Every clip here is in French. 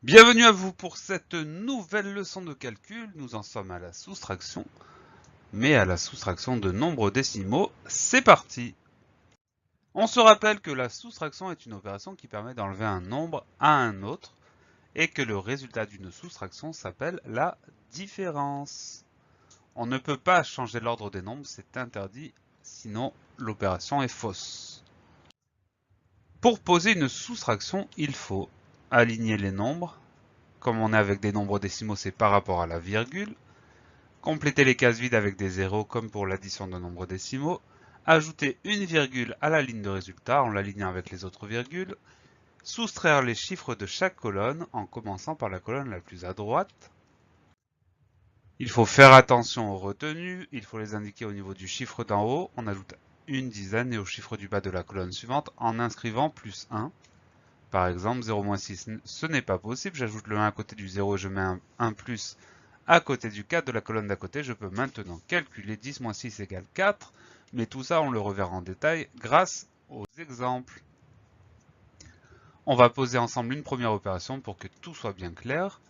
Bienvenue à vous pour cette nouvelle leçon de calcul. Nous en sommes à la soustraction, mais à la soustraction de nombres décimaux. C'est parti! On se rappelle que la soustraction est une opération qui permet d'enlever un nombre à un autre et que le résultat d'une soustraction s'appelle la différence. On ne peut pas changer l'ordre des nombres, c'est interdit, sinon l'opération est fausse. Pour poser une soustraction, il faut aligner les nombres. Comme on est avec des nombres décimaux, c'est par rapport à la virgule. Compléter les cases vides avec des zéros comme pour l'addition de nombres décimaux. Ajouter une virgule à la ligne de résultat en l'alignant avec les autres virgules. Soustraire les chiffres de chaque colonne en commençant par la colonne la plus à droite. Il faut faire attention aux retenues, il faut les indiquer au niveau du chiffre d'en haut. On ajoute une dizaine et au chiffre du bas de la colonne suivante en inscrivant plus 1. Par exemple, 0-6, ce n'est pas possible. J'ajoute le 1 à côté du 0 et je mets un 1 plus à côté du 4 de la colonne d'à côté. Je peux maintenant calculer 10 moins 6 égale 4. Mais tout ça, on le reverra en détail grâce aux exemples. On va poser ensemble une première opération pour que tout soit bien clair.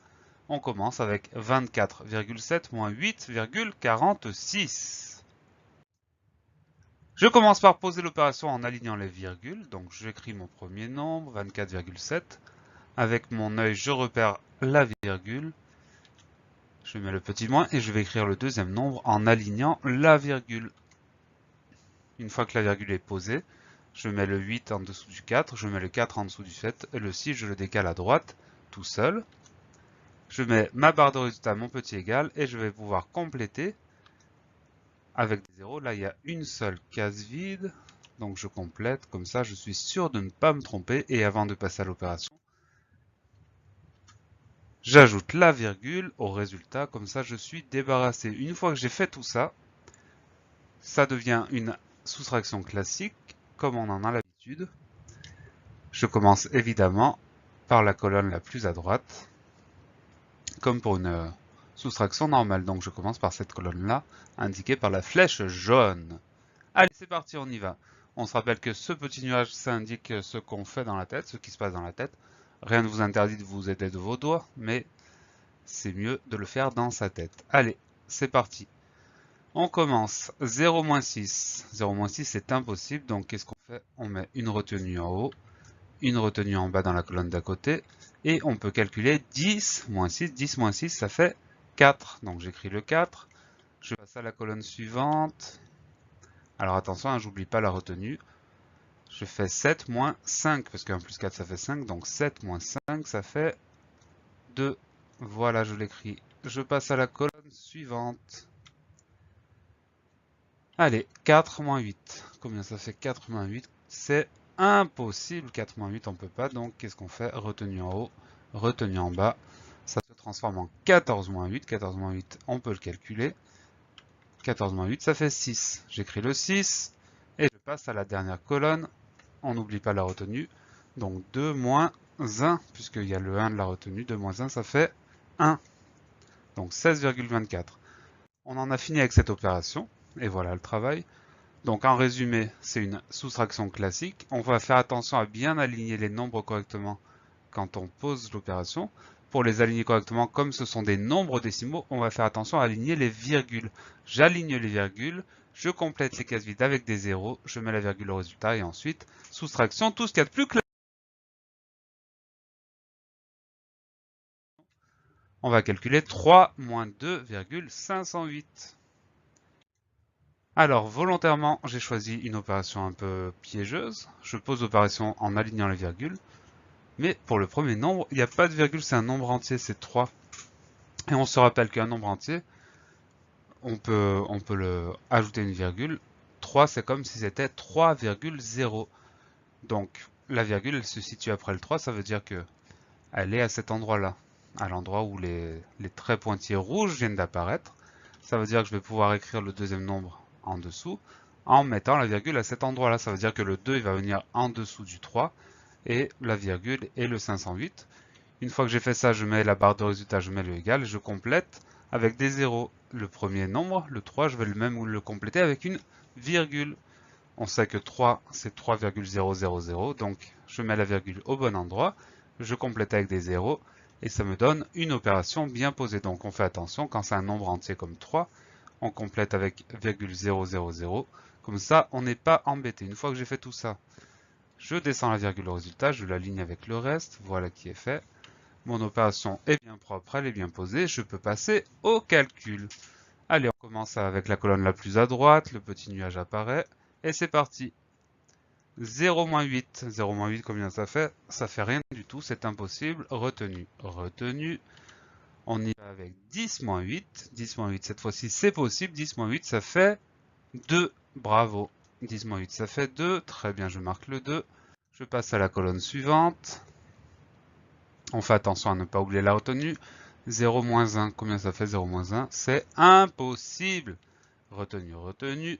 On commence avec 24,7 moins 8,46. Je commence par poser l'opération en alignant les virgules. Donc j'écris mon premier nombre, 24,7. Avec mon œil, je repère la virgule. Je mets le petit moins et je vais écrire le deuxième nombre en alignant la virgule. Une fois que la virgule est posée, je mets le 8 en dessous du 4, je mets le 4 en dessous du 7 et le 6 je le décale à droite tout seul. Je mets ma barre de résultat, mon petit égal et je vais pouvoir compléter avec des zéros. Là, il y a une seule case vide, donc je complète. Comme ça, je suis sûr de ne pas me tromper. Et avant de passer à l'opération, j'ajoute la virgule au résultat. Comme ça, je suis débarrassé. Une fois que j'ai fait tout ça, ça devient une soustraction classique, comme on en a l'habitude. Je commence évidemment par la colonne la plus à droite, comme pour une soustraction normale. Donc je commence par cette colonne-là, indiquée par la flèche jaune. Allez, c'est parti, on y va. On se rappelle que ce petit nuage, ça indique ce qu'on fait dans la tête, ce qui se passe dans la tête. Rien ne vous interdit de vous aider de vos doigts, mais c'est mieux de le faire dans sa tête. Allez, c'est parti. On commence 0-6. 0-6, c'est impossible, donc qu'est-ce qu'on fait? On met une retenue en haut, une retenue en bas dans la colonne d'à côté, et on peut calculer 10 moins 6. 10 moins 6, ça fait 4. Donc j'écris le 4. Je passe à la colonne suivante. Alors attention, hein, j'oublie pas la retenue. Je fais 7 moins 5, parce qu'un plus 4, ça fait 5. Donc 7 moins 5, ça fait 2. Voilà, je l'écris. Je passe à la colonne suivante. Allez, 4 moins 8. Combien ça fait 4 moins 8? C'est impossible. 4 moins 8, on ne peut pas. Donc, qu'est-ce qu'on fait? Retenue en haut, retenue en bas. Ça se transforme en 14 moins 8. 14 moins 8, on peut le calculer. 14 moins 8, ça fait 6. J'écris le 6 et je passe à la dernière colonne. On n'oublie pas la retenue. Donc 2 moins 1, puisqu'il y a le 1 de la retenue. 2 moins 1, ça fait 1. Donc 16,24. On en a fini avec cette opération. Et voilà le travail. Donc en résumé, c'est une soustraction classique. On va faire attention à bien aligner les nombres correctement quand on pose l'opération. Pour les aligner correctement, comme ce sont des nombres décimaux, on va faire attention à aligner les virgules. J'aligne les virgules, je complète les cases vides avec des zéros, je mets la virgule au résultat et ensuite, soustraction, tout ce qu'il y a de plus clair. On va calculer 3 moins 2,508. Alors, volontairement, j'ai choisi une opération un peu piégeuse. Je pose l'opération en alignant les virgules. Mais pour le premier nombre, il n'y a pas de virgule, c'est un nombre entier, c'est 3. Et on se rappelle qu'un nombre entier, on peut le ajouter une virgule. 3, c'est comme si c'était 3,0. Donc, la virgule, elle se situe après le 3, ça veut dire que elle est à cet endroit-là, à l'endroit où les traits pointillés rouges viennent d'apparaître. Ça veut dire que je vais pouvoir écrire le deuxième nombre en dessous en mettant la virgule à cet endroit-là. Ça veut dire que le 2 il va venir en dessous du 3 et la virgule est le 508. Une fois que j'ai fait ça, je mets la barre de résultat, je mets le égal et je complète avec des zéros. Le premier nombre, le 3, je vais le même le compléter avec une virgule. On sait que 3, c'est 3,000, donc je mets la virgule au bon endroit, je complète avec des zéros, et ça me donne une opération bien posée. Donc on fait attention, quand c'est un nombre entier comme 3, on complète avec 0,000. Comme ça, on n'est pas embêté. Une fois que j'ai fait tout ça, je descends la virgule au résultat, je l'aligne avec le reste, voilà qui est fait. Mon opération est bien propre, elle est bien posée, je peux passer au calcul. Allez, on commence avec la colonne la plus à droite, le petit nuage apparaît, et c'est parti. 0-8. 0-8, combien ça fait? Ça fait rien du tout, c'est impossible. Retenu, retenu. On y va avec 10-8. 10-8, cette fois-ci, c'est possible. 10-8, ça fait 2. Bravo. 10-8, ça fait 2. Très bien, je marque le 2. Je passe à la colonne suivante. On fait attention à ne pas oublier la retenue. 0-1, combien ça fait 0-1? C'est impossible. Retenu, retenu.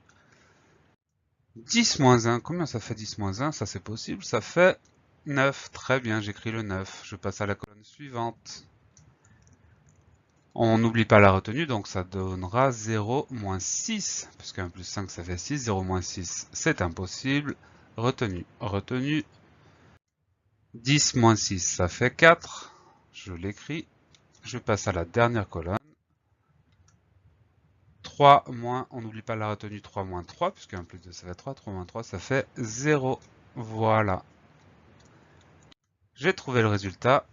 10-1, combien ça fait 10-1? Ça c'est possible, ça fait 9. Très bien, j'écris le 9. Je passe à la colonne suivante. On n'oublie pas la retenue, donc ça donnera 0-6. Puisque 1 plus 5 ça fait 6. 0-6, c'est impossible. Retenu, retenu. 10-6, ça fait 4. Je l'écris. Je passe à la dernière colonne. 3 moins, on n'oublie pas la retenue, 3 moins 3, puisque 1 plus 2 ça fait 3. 3 moins 3 ça fait 0. Voilà. J'ai trouvé le résultat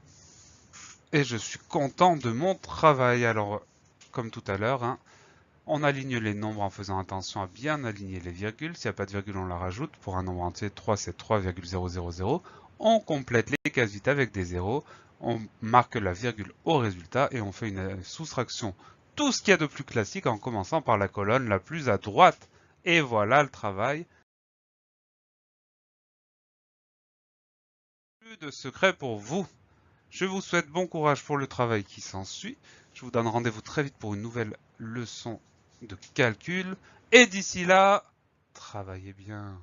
et je suis content de mon travail. Alors, comme tout à l'heure, hein, on aligne les nombres en faisant attention à bien aligner les virgules. S'il n'y a pas de virgule, on la rajoute. Pour un nombre entier, 3 c'est 3,000. On complète les cases vides avec des zéros. On marque la virgule au résultat et on fait une soustraction. Tout ce qu'il y a de plus classique en commençant par la colonne la plus à droite. Et voilà le travail. Plus de secret pour vous. Je vous souhaite bon courage pour le travail qui s'ensuit. Je vous donne rendez-vous très vite pour une nouvelle leçon de calcul. Et d'ici là, travaillez bien.